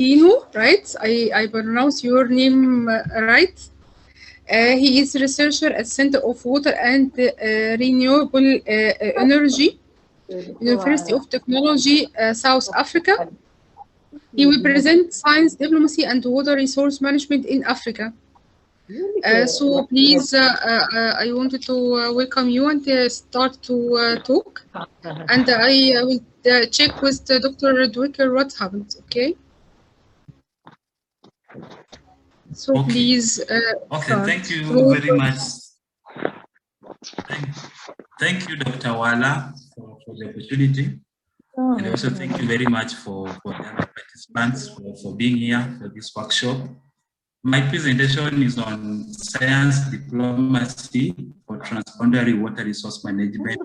Otieno, right? I pronounce your name right. He is a researcher at Center of Water and Renewable Energy, University of Technology, South Africa. He will present science, diplomacy, and water resource management in Africa. So please, I wanted to welcome you and start to talk. And I will check with Dr. Dwicker what happened, okay? So Okay. please Okay, start. thank you very much. Thank you, Dr. Wala, for the opportunity. And also thank you very much for the other participants for being here for this workshop. My presentation is on science diplomacy for transboundary water resource management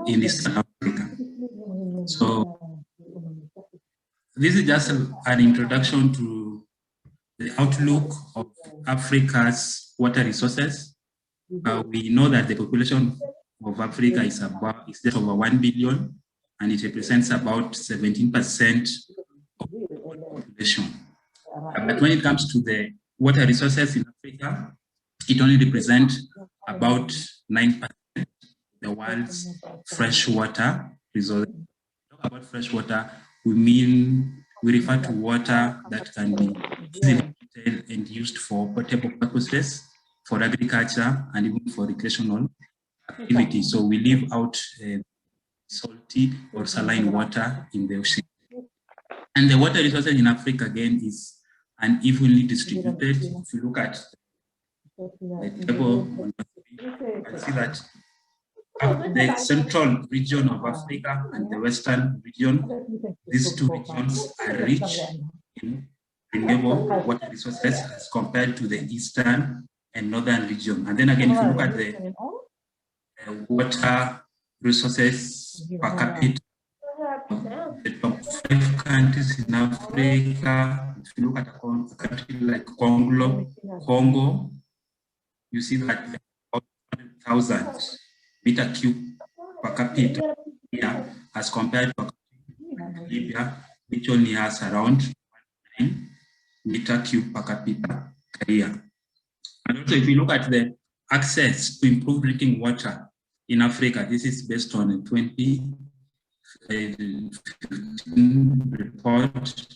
in Eastern Africa. So this is just an introduction to the outlook of Africa's water resources. We know that the population of Africa is just over 1 billion, and it represents about 17% of the population. But when it comes to the water resources in Africa, it only represents about 9% of the world's freshwater resources. Talk about freshwater, we refer to water that can be easily treated and used for potable purposes, for agriculture, and even for recreational activity. So we leave out salty or saline water in the ocean. And the water resources in Africa, again, is unevenly distributed. If you look at the table, you can see that the central region of Africa and the western region, these two regions are rich in renewable water resources as compared to the eastern and northern region. And then again, if you look at the water resources per capita, the top 5 countries in Africa, if you look at a country like Congo, you see that about 100,000 meter cube per capita here, as compared to Libya, which only has around 1 meter cube per capita per year. And also, if you look at the access to improved drinking water in Africa, this is based on a 2015 report.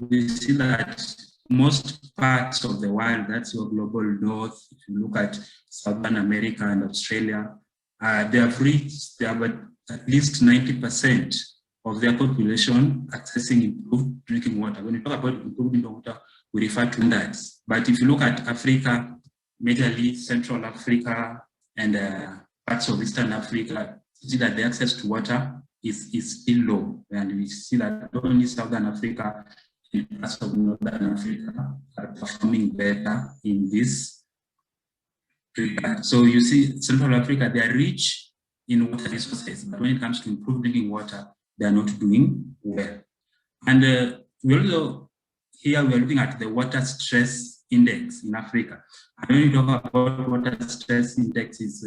We see that most parts of the world, that's your global north, if you look at Southern America and Australia, they have at least 90% of their population accessing improved drinking water. When we talk about improved drinking water, we refer to that. But if you look at Africa, majorly Central Africa and parts of Eastern Africa, you see that the access to water is still low. And we see that only Southern Africa and parts of Northern Africa are performing better in this regard. So you see, Central Africa, they are rich in water resources, but when it comes to improved drinking water, they are not doing well. And we also, here we are looking at the water stress index in Africa. And when you talk about water stress index, it's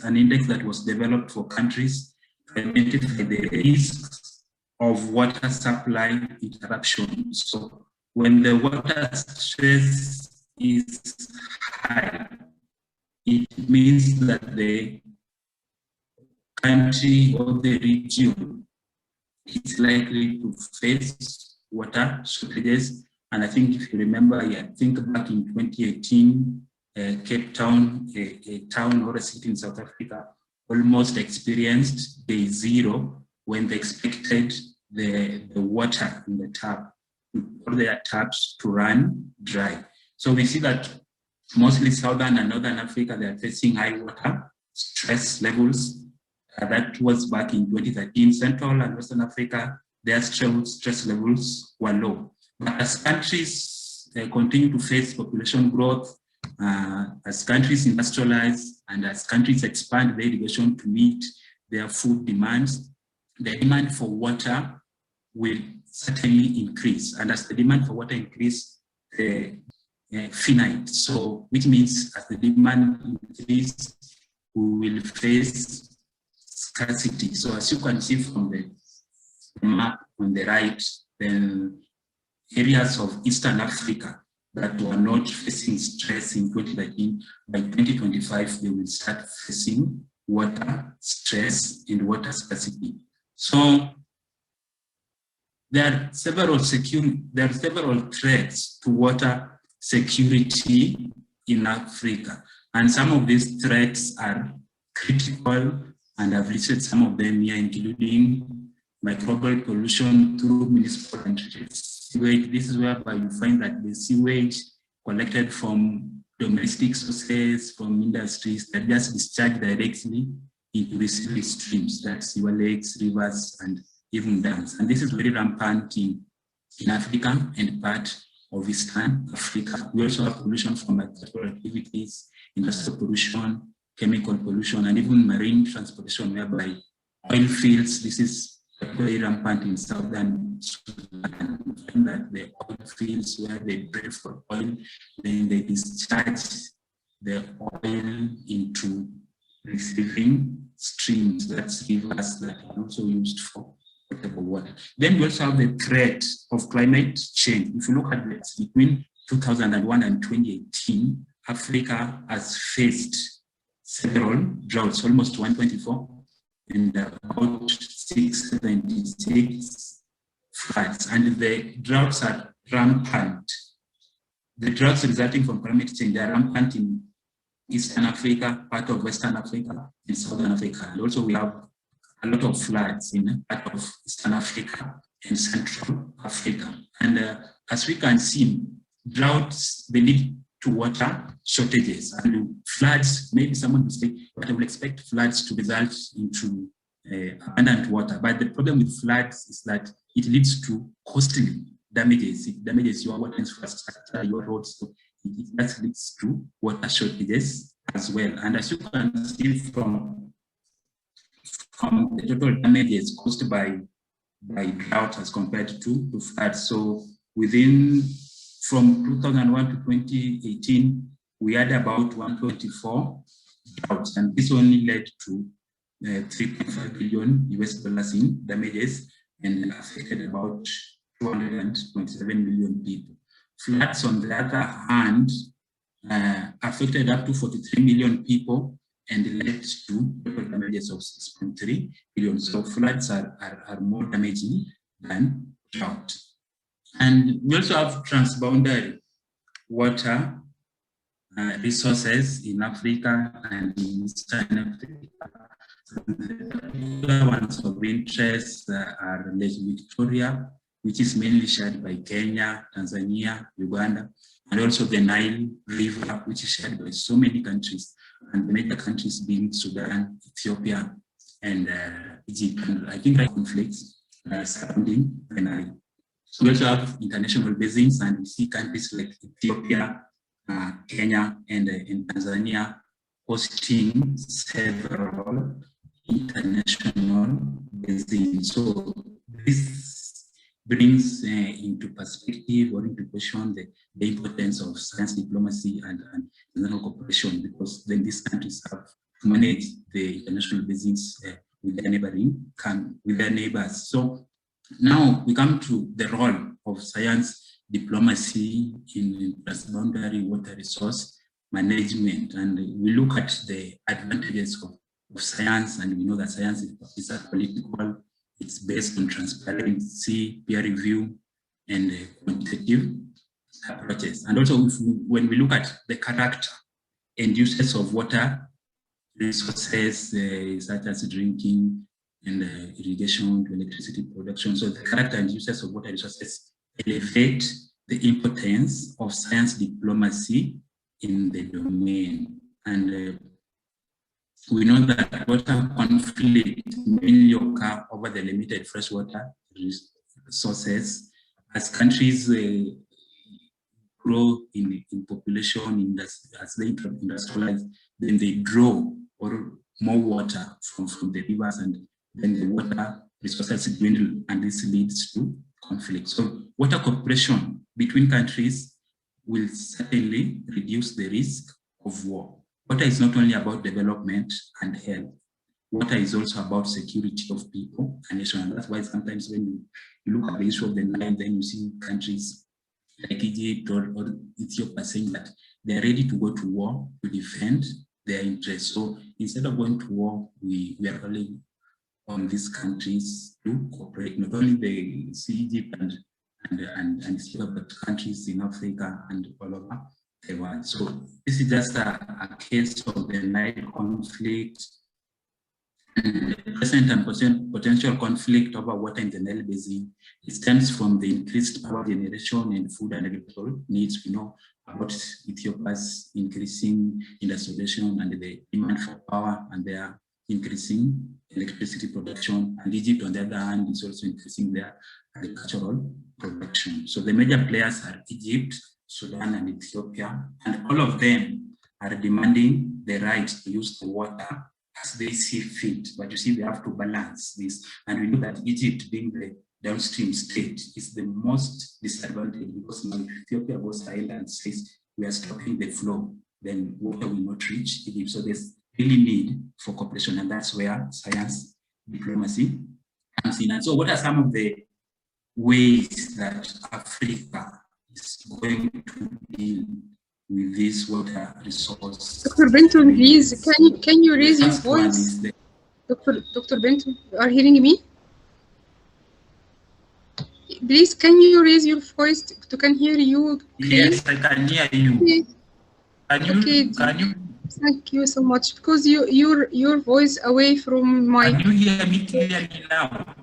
an index that was developed for countries to identify the risks of water supply interruption. So when the water stress is high, it means that the country or the region is likely to face water shortages. And I think if you remember, I think back in 2018, Cape Town, a town or a city in South Africa, almost experienced day zero when they expected the water in the tap, or their taps to run dry. So we see that mostly Southern and Northern Africa, they are facing high water stress levels. That was back in 2013. Central and Western Africa, their stress levels were low. But as countries continue to face population growth, as countries industrialize, and as countries expand their irrigation to meet their food demands, the demand for water will certainly increase. And as the demand for water increases, finite. So, which means as the demand increases, we will face scarcity. So as you can see from the map on the right, then areas of Eastern Africa that were not facing stress in 2019, by 2025, they will start facing water stress and water scarcity. So there are several threats to water security in Africa. And some of these threats are critical, and I've listed some of them here, including microbial pollution through municipal and sewage. This is whereby you find that the sewage collected from domestic sources, from industries, that just discharged directly into the sewage streams, that's your lakes, rivers, and even dams. And this is very rampant in Africa and part of Eastern Africa. We also have pollution from agricultural activities, industrial pollution, chemical pollution, and even marine transportation, whereby oil fields, this is very rampant in southern Sudan, that the oil fields where they drill for oil, then they discharge the oil into receiving streams, that's rivers that are also used for potable water. Then we also have the threat of climate change. If you look at this, between 2001 and 2018, Africa has faced several droughts, almost 124, and about 676 floods. And the droughts are rampant. The droughts resulting from climate change are rampant in Eastern Africa, part of Western Africa, and Southern Africa. And also we have a lot of floods in part of Eastern Africa and Central Africa. And as we can see, droughts, they lead to water shortages, and floods, maybe someone will say, but I would expect floods to result into abundant water. But the problem with floods is that it leads to costly damages. It damages your water infrastructure, your roads. So it leads to water shortages as well. And as you can see from the total damages caused by drought as compared to floods. So from 2001 to 2018, we had about 124 droughts, and this only led to $3.5 billion in damages and affected about 227 million people. Floods, on the other hand, affected up to 43 million people and led to total damages of 6.3 billion. So floods are more damaging than drought. And we also have transboundary water resources in Africa and in Eastern Africa. The ones of interest are Lake Victoria, which is mainly shared by Kenya, Tanzania, Uganda, and also the Nile River, which is shared by so many countries, and the major countries being Sudan, Ethiopia, and Egypt. And I think conflicts surrounding the Nile. So we also have international basins, and we see countries like Ethiopia, Kenya, and Tanzania hosting several international basins. So this brings into perspective or into question the importance of science diplomacy and international cooperation, because then these countries have to manage the international basins with their neighbors. So now we come to the role of science diplomacy in transboundary water resource management, and we look at the advantages of science, and we know that science is apolitical. It's based on transparency, peer review, and quantitative approaches. And also, when we look at the character and uses of water resources, such as drinking and irrigation to electricity production, so the character and uses of water resources elevate the importance of science diplomacy in the domain. And we know that water conflicts mainly occur over the limited freshwater resources. As countries grow in population, as they industrialize, then they draw more water from the rivers, and then the water resources dwindle, and this leads to conflict. So water cooperation between countries will certainly reduce the risk of war. Water is not only about development and health. water is also about security of people and nation. And that's why sometimes when you look at the issue of the Nile, then you see countries like Egypt or Ethiopia saying that they are ready to go to war to defend their interests. So instead of going to war, we are calling on these countries to cooperate, not only the Egypt and Ethiopia, but countries in Africa and all over the world. So this is just a case of the Nile conflict, and the present and potential conflict over water in the Nile Basin. It stems from the increased power generation and food and agricultural needs. We know about Ethiopia's increasing industrialization and the demand for power, and their increasing electricity production. And Egypt, on the other hand, is also increasing their agricultural production. So the major players are Egypt, Sudan, and Ethiopia, and all of them are demanding the right to use the water as they see fit. But you see, they have to balance this. And we know that Egypt, being the downstream state, is the most disadvantaged, because now if Ethiopia goes ahead and says we are stopping the flow, then water will not reach Egypt. So there's really need for cooperation, and that's where science diplomacy comes in. And so what are some of the ways that Africa is going to deal with this water resource? Dr. Benton, please, can you raise your voice? Dr. Benton, you are hearing me? Please, can you raise your voice to can hear you? Please? Yes, I can hear you. Okay. Can you? Thank you so much, because your voice away from my. Can you hear me clearly now?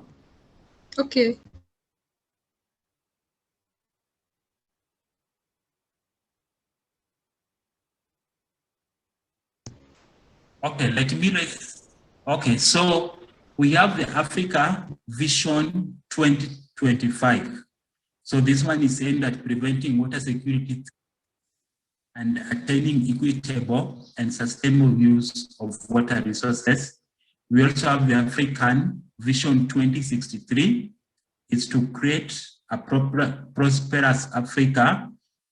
Okay. Okay, let me raise. Okay, so we have the Africa Vision 2025. So this one is aimed at preventing water security and attaining equitable and sustainable use of water resources. We also have the African Vision 2063. It's to create a prosperous Africa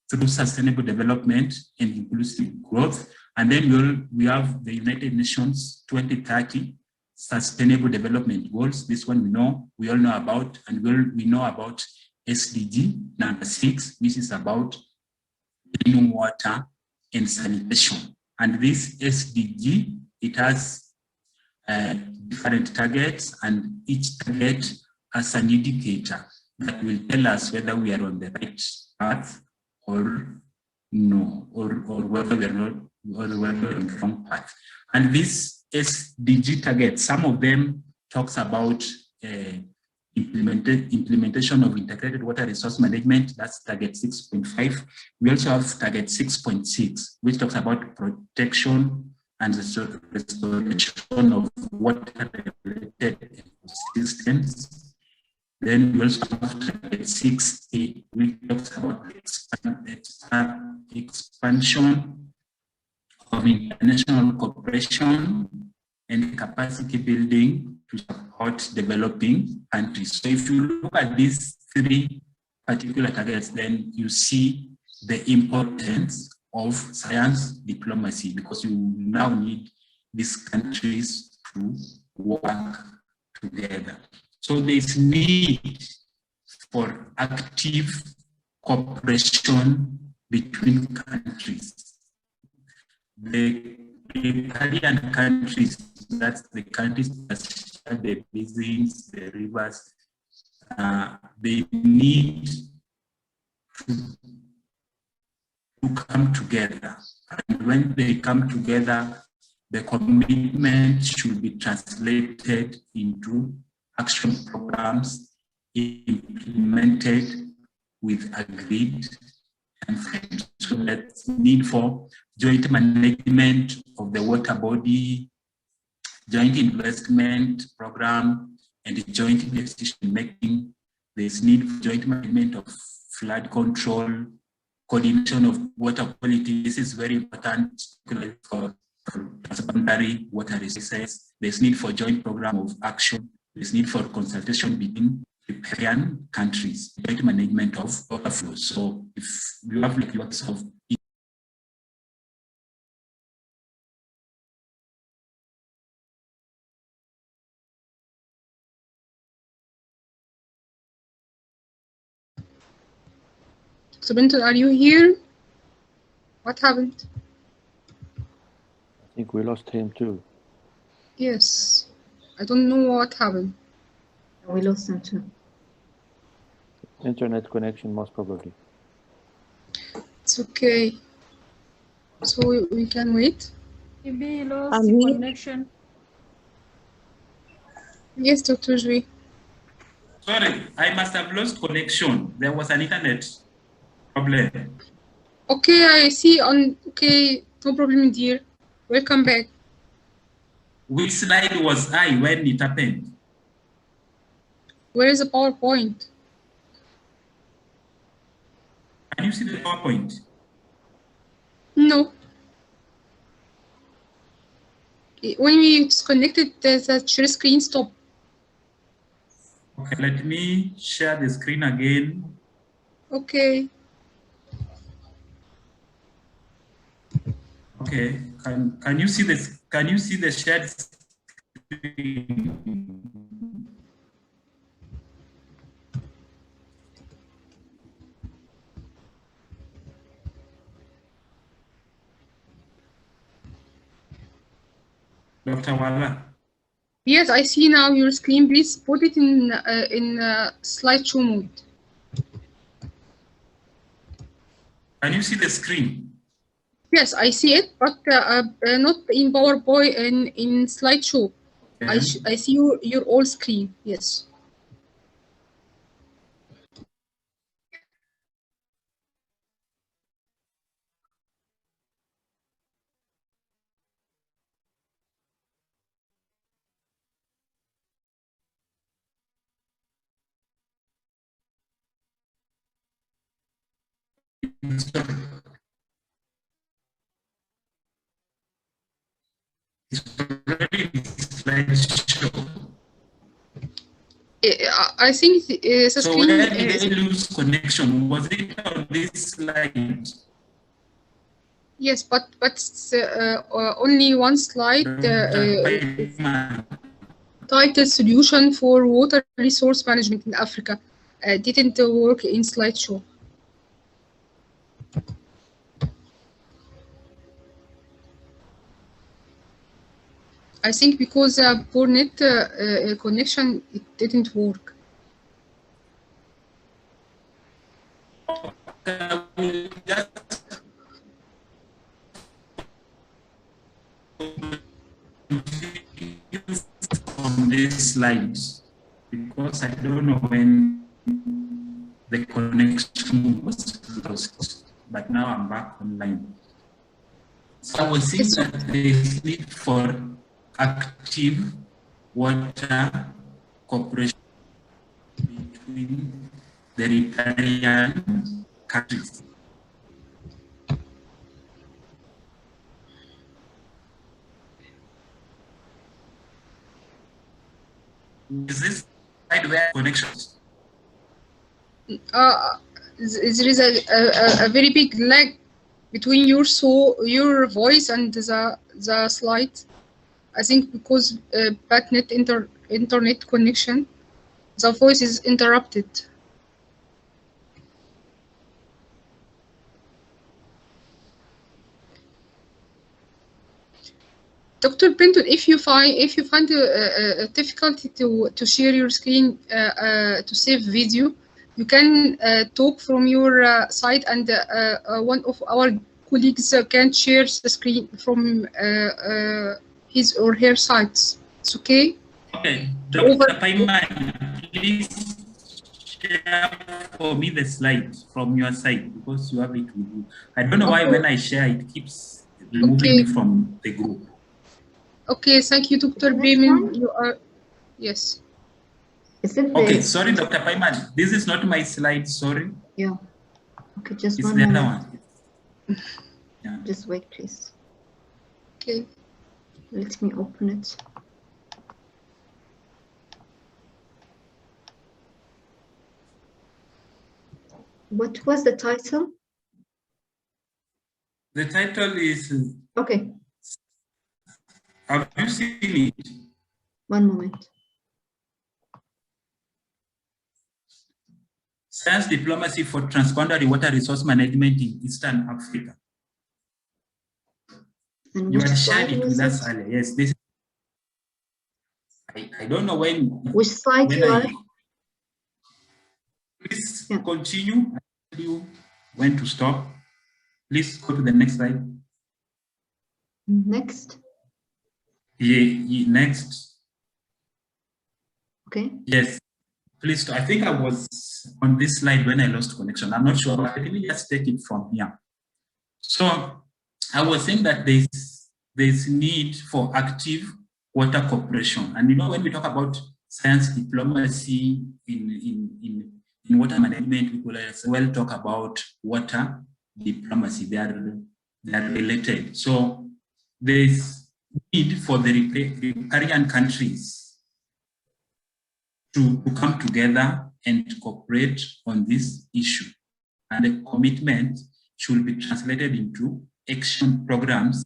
through sustainable development and inclusive growth. And then we have the United Nations 2030 Sustainable Development Goals. This one we all know about, and we know about SDG number 6, which is about clean water and sanitation. And this SDG, it has different targets, and each target has an indicator that will tell us whether we are on the right path or no, or whether we are not, or whether we're on the wrong path. And this SDG target, some of them talks about implementation of integrated water resource management. That's target 6.5. We also have target 6.6, which talks about protection and restoration of water-related ecosystems. Then we also have target 6A, which talks about expansion of international cooperation and capacity building to support developing countries. So if you look at these 3 particular targets, then you see the importance of science diplomacy, because you now need these countries to work together. So there's need for active cooperation between countries. The Caribbean countries, that's the countries that share the basins, the rivers, they need to come together. And when they come together, the commitment should be translated into action programs implemented with agreed timeframes. So that's need for joint management of the water body, joint investment program, and joint decision making. There's need for joint management of flood control, coordination of water quality. This is very important for transboundary water resources. There's need for joint program of action. There's need for consultation between riparian countries, joint management of water flows. So if you have like lots of So Benton, are you here? What happened? I think we lost him too. Yes, I don't know what happened. We lost him too. Internet connection, most probably. It's okay. So we can wait. Maybe lost the connection. Yes, Dr. Jui. Sorry, I must have lost connection. There was an internet problem. Okay, I see on. Okay, no problem, dear. Welcome back. Which slide was I when it happened? Where is the PowerPoint? Can you see the PowerPoint? No. When we disconnected, the share screen stopped. Okay, let me share the screen again. Okay. Okay, can you see this? Can you see the shared screen? Dr. Wala. Yes, I see now your screen. Please put it in slideshow mode. Can you see the screen? Yes, I see it, but not in PowerPoint in slideshow. Okay. I see your all screen. Yes. It's already in slideshow. I think it's a So screen. where did I lose connection? Was it on this slide? Yes, but only one slide. Title solution for water resource management in Africa didn't work in slideshow. I think because poor net connection, it didn't work. On these slides, because I don't know when the connection was lost, but now I'm back online. So I was seeing that there is need for active water cooperation between the riparian countries. Is this side where connections? There is a very big lag between your voice and the slide. I think because bad net internet connection, the voice is interrupted. Dr. Benton, if you find a difficulty to share your screen to save video, you can talk from your side, and one of our colleagues can share the screen from his or her sides. It's okay? Okay, Dr. Paiman, please share for me the slide from your side because you have it with you. I don't know why when I share it keeps removing me from the group. Okay, thank you, Dr. Bremen. You are, yes. Is it okay, sorry, Dr. Paiman. This is not my slide, sorry. Yeah. Okay, just it's one the moment. other one. Yeah. Just wait, please. Okay. Let me open it. What was the title? The title is. Okay. Have you seen it? One moment. Science diplomacy for transboundary water resource management in Eastern Africa. And You which had shared slide it was with us it? earlier. Yes, this. I don't know when. Which slide when you are? Please Yeah. continue. I tell you when to stop. Please go to the next slide. Next. Yeah, next. Okay. Yes. Please. I think I was on this slide when I lost connection. I'm not sure, but let me just take it from here. So I was saying that there's need for active water cooperation. And you know, when we talk about science diplomacy in water management, we could as well talk about water diplomacy. They are related. So there's need for the riparian countries to come together and to cooperate on this issue. And the commitment should be translated into action programs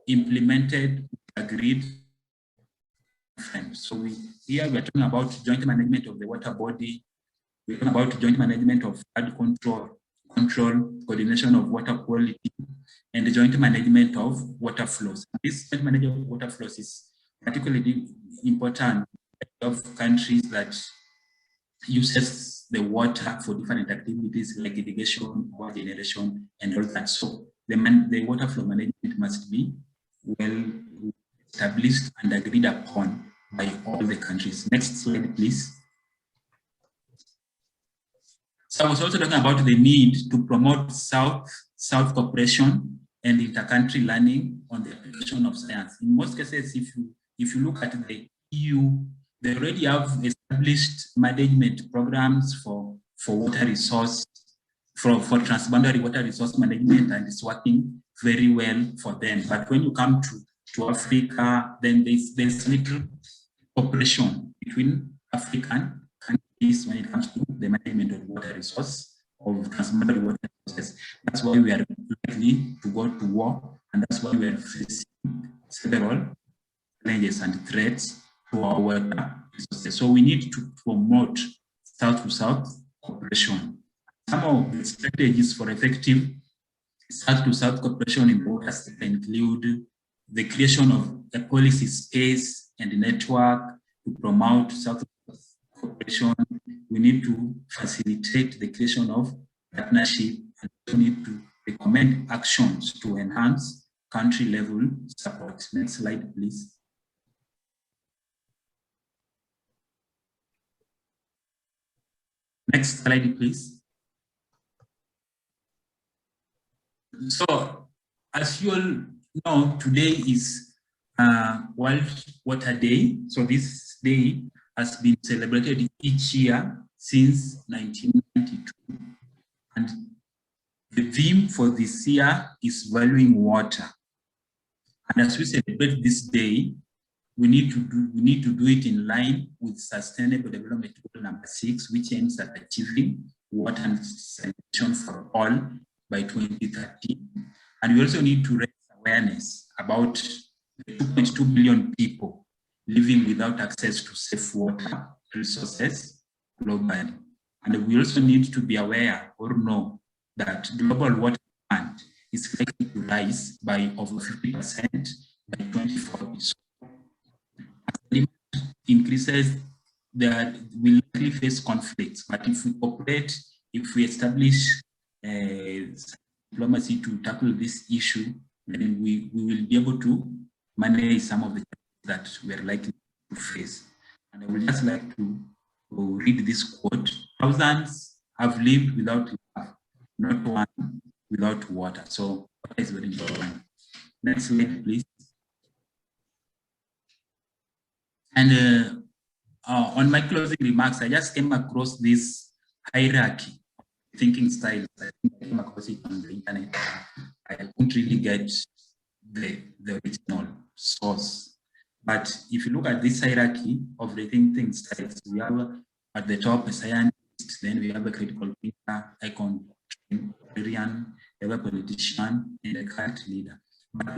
implemented, agreed. So here we're talking about joint management of the water body. We're talking about joint management of flood control, coordination of water quality, and the joint management of water flows. This joint management of water flows is particularly important of countries that uses the water for different activities like irrigation, power generation, and all that. So the water flow management must be well established and agreed upon by all the countries. Next slide, please. So I was also talking about the need to promote South cooperation and inter-country learning on the application of science. In most cases, if you look at the EU, they already have established management programs for water resource, for transboundary water resource management, and it's working very well for them. But when you come to Africa, then there's little cooperation between African countries when it comes to the management of water resource, of transboundary water resources. That's why we are likely to go to war, and that's why we are facing several challenges and threats to our water resources. So we need to promote South-to-South cooperation. Some of the strategies for effective South-to-South cooperation in water sector include the creation of a policy space and network to promote South-to-South cooperation. We need to facilitate the creation of partnership, and we need to recommend actions to enhance country-level support. Next slide, please. Next slide, please. So, as you all know, today is World Water Day. So this day has been celebrated each year since 1992. And the theme for this year is valuing water. And as we celebrate this day, we need to do it in line with Sustainable Development Goal number 6, which aims at achieving water and sanitation for all by 2030. And we also need to raise awareness about the 2.2 billion people living without access to safe water resources globally. And we also need to be aware or know that global water demand is likely to rise by over 50% by 2040. So demand increases, that will likely face conflicts. But if we cooperate, if we establish diplomacy to tackle this issue, then we will be able to manage some of the challenges that we are likely to face. And I would just like to read this quote: "Thousands have lived without love, not one without water." So water is very important. Next slide, please. And on my closing remarks, I just came across this hierarchy thinking style. I think I came across it on the internet. I couldn't really get the original source. But if you look at this hierarchy of the thinking styles, we have at the top a scientist, then we have a critical thinker, a contrarian, we have a politician, and a cult leader. But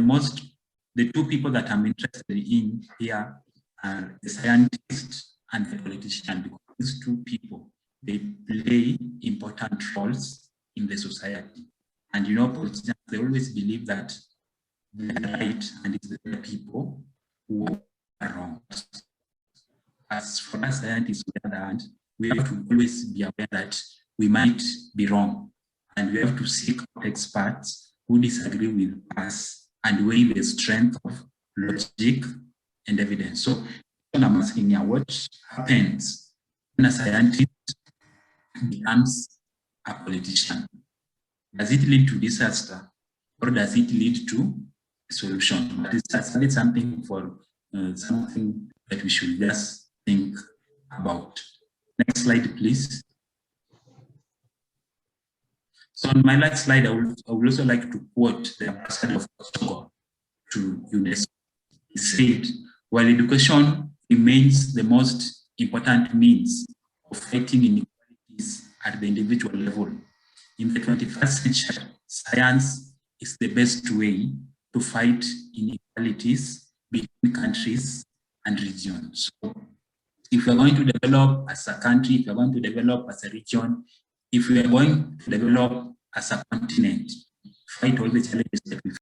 the two people that I'm interested in here are the scientist and the politician, because these two people they play important roles in the society. And you know, politicians, they always believe that they are right and it's the people who are wrong. As for us scientists, on the other hand, we have to always be aware that we might be wrong, and we have to seek experts who disagree with us and weigh the strength of logic and evidence. So I'm asking here, what happens when a scientist becomes a politician? Does it lead to disaster, or does it lead to a solution? But it's something for something that we should just think about. Next slide, please. So on my last slide, I would also like to quote the ambassador of Portugal to UNESCO. He said, while education remains the most important means of fighting inequalities at the individual level, in the 21st century, science is the best way to fight inequalities between countries and regions. So if we're going to develop as a country, if we're going to develop as a region, if we are going to develop as a continent, fight all the challenges that we